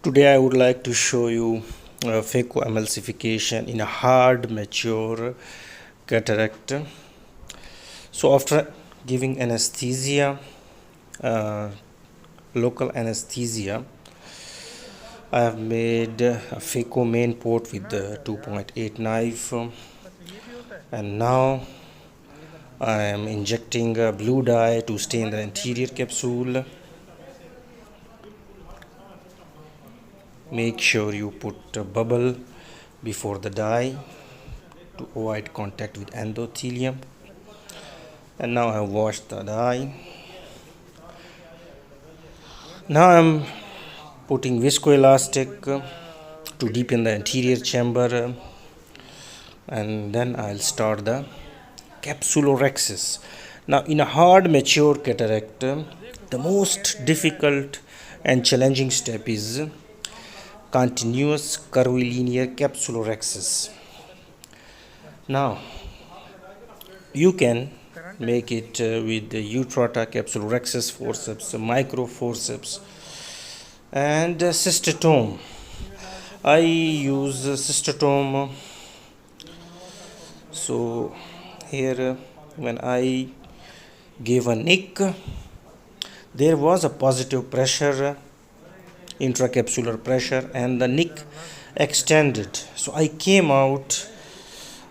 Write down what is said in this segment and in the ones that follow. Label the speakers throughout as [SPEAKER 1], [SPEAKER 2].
[SPEAKER 1] Today I would like to show you phaco emulsification in a hard mature cataract. So after giving anesthesia, uh, local anesthesia, I have made a phaco main port with the 2.8 knife, and now I am injecting blue dye to stain the anterior capsule. Make sure you put a bubble before the dye to avoid contact with endothelium. And now I have washed the dye. Now I am putting viscoelastic to deepen the anterior chamber, and then I'll start the capsulorhexis. Now in a hard mature cataract, the most difficult and challenging step is continuous curvilinear capsulorhexis. Now you can make it with the utrata capsulorhexis forceps, micro forceps, and cystotome. I use cystotome. So here when I gave a nick, there was a positive pressure, intracapsular pressure, and the nick extended. So I came out,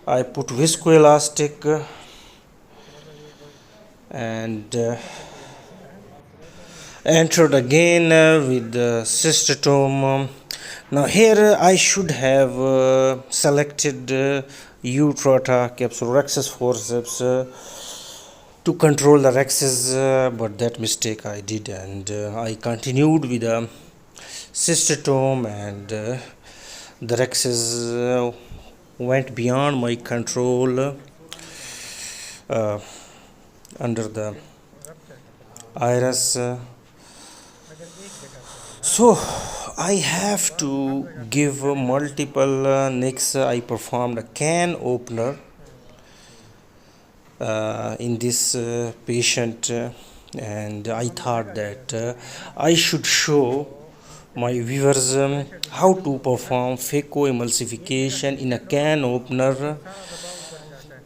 [SPEAKER 1] I put viscoelastic and entered again with the cystotome. Now here I should have selected utrata capsulorhexis forceps to control the rhexis, but that mistake I did, and I continued with the cystotome, and the rhexis went beyond my control under the iris. So I have to give multiple nicks. I performed a can opener in this patient, and I thought that I should show my viewers how to perform phaco emulsification in a can opener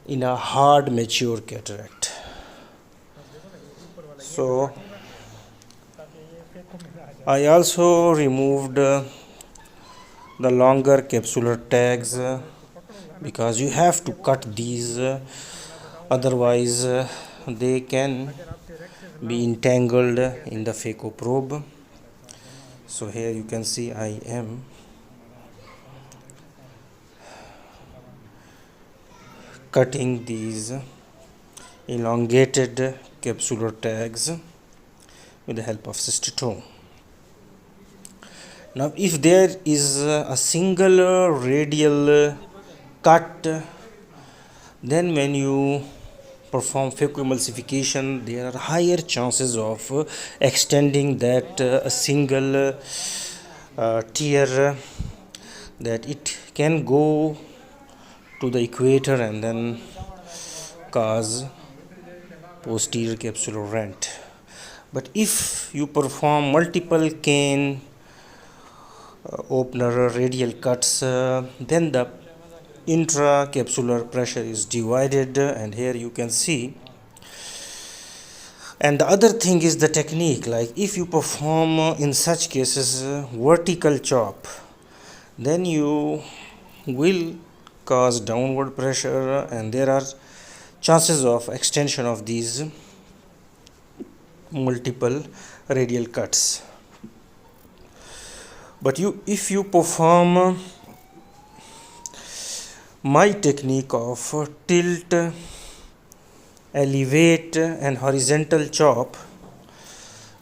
[SPEAKER 1] in a hard mature cataract. So I also removed the longer capsular tags because you have to cut these, otherwise they can be entangled in the phaco probe. So here you can see I am cutting these elongated capsular tags with the help of cystotome. Now if there is a single radial cut, then when you perform phaco emulsification, there are higher chances of extending that single tear, that it can go to the equator and then cause posterior capsular rent. But if you perform multiple cane opener radial cuts, then the intracapsular pressure is divided, and here you can see. And the other thing is the technique. Like if you perform in such cases vertical chop, then you will cause downward pressure, and there are chances of extension of these multiple radial cuts. But if you perform my technique of tilt, elevate, and horizontal chop,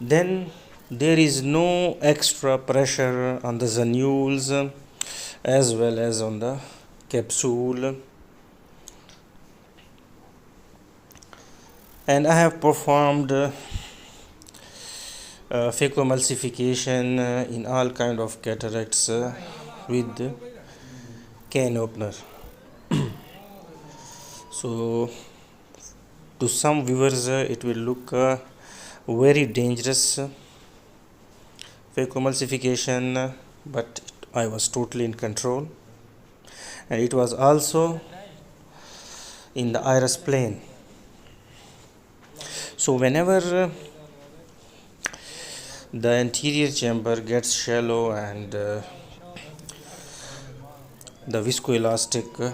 [SPEAKER 1] then there is no extra pressure on the zonules as well as on the capsule. And I have performed phaco emulsification in all kind of cataracts with can opener. So to some viewers it will look very dangerous. Phaco emulsification but I was totally in control, and it was also in the iris plane. So whenever the anterior chamber gets shallow and the viscoelastic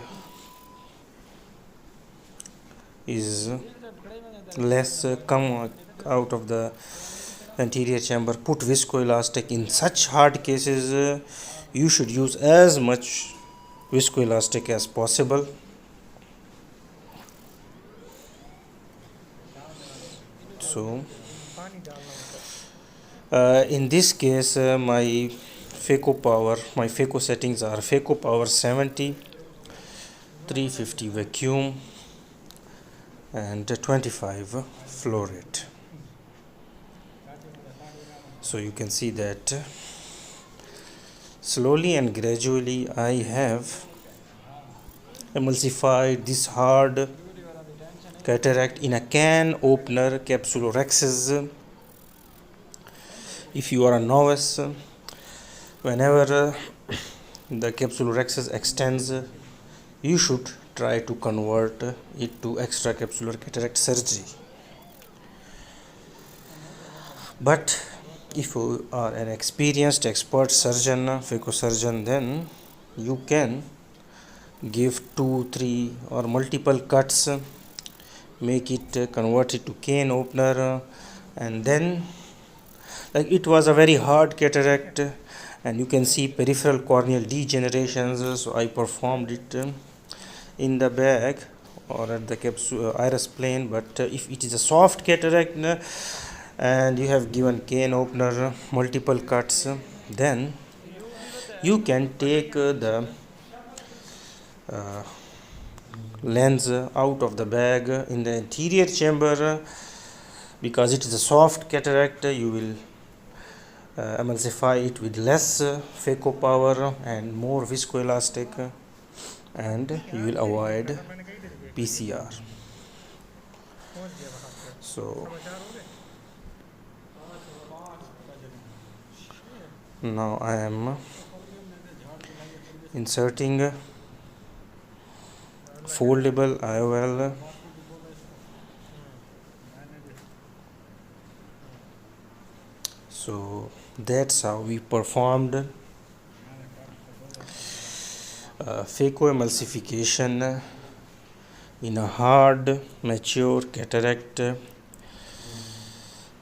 [SPEAKER 1] is less, come out of the anterior chamber, put viscoelastic. In such hard cases, you should use as much viscoelastic as possible. So in this case, my Phaco settings are Phaco power 70, 350 vacuum, and 25 flow rate. So you can see that slowly and gradually I have emulsified this hard cataract in a can opener capsulorhexis. If you are a novice, whenever the capsulorhexis extends, you should try to convert it to extracapsular cataract surgery. But if you are an experienced expert surgeon, phaco surgeon, then you can give 2, 3 or multiple cuts, make it convert it to cane opener, and then, like, it was a very hard cataract and you can see peripheral corneal degenerations, so I performed it in the bag or at the iris plane. But if it is a soft cataract and you have given cane opener, multiple cuts, then you can take the lens out of the bag in the anterior chamber. Because it is a soft cataract, you will emulsify it with less phaco power and more viscoelastic, and you will avoid PCR. So now I am inserting foldable IOL. So that's how we performed phaco emulsification in a hard mature cataract in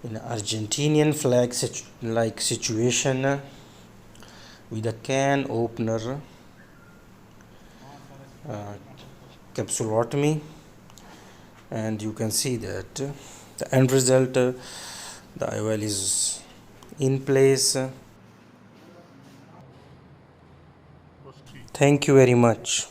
[SPEAKER 1] an Argentinian flag like situation with a can opener capsulotomy. And you can see that the end result, the IOL is in place. Thank you very much.